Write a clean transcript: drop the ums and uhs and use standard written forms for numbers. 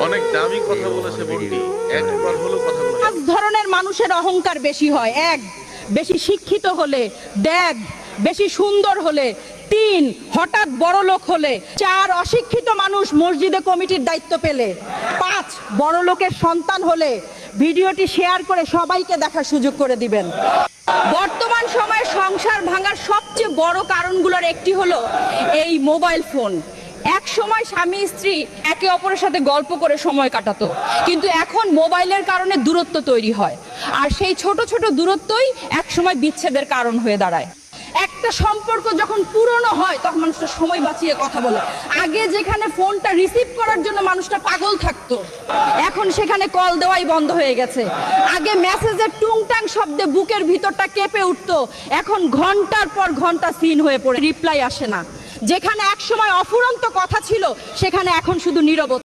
অনেক দামি কথা বলেছে বন্টি, একবার হলো কথা বলেছে। পাঁচ ধরনের মানুষের অহংকার বেশি হয়। এক, বেশি শিক্ষিত হলে। দেখ, বেশি সুন্দর হলে। তিন, হঠাৎ বড় লোক হলে। চার, অশিক্ষিত মানুষ মসজিদে কমিটির দায়িত্ব পেলে। পাঁচ, বড় লোকের সন্তান হলে। ভিডিওটি শেয়ার করে সবাইকে দেখার সুযোগ করে দিবেন। বর্তমান সময়ে সংসার ভাঙার সবচেয়ে বড় কারণগুলোর একটি হলো এই মোবাইল ফোন। এক সময় স্বামী স্ত্রী একে অপরের সাথে গল্প করে সময় কাটাতো, কিন্তু এখন মোবাইলের কারণে দূরত্ব তৈরি হয়, আর সেই ছোট ছোট দূরত্বই এক সময় বিচ্ছেদের কারণ হয়ে দাঁড়ায়। একটা সম্পর্ক যখন পুরনো হয় তখন মানুষটা সময় বাঁচিয়ে কথা বলে। আগে যেখানে ফোনটা রিসিভ করার জন্য মানুষটা পাগল থাকতো, এখন সেখানে কল দেওয়াই বন্ধ হয়ে গেছে। আগে মেসেজের টুংটাং শব্দে বুকের ভিতরটা কেঁপে উঠতো, এখন ঘন্টার পর ঘন্টা সিন হয়ে পড়ে, রিপ্লাই আসে না। যেখানে একসময় অফুরন্ত কথা ছিল সেখানে এখন শুধু নীরবতা।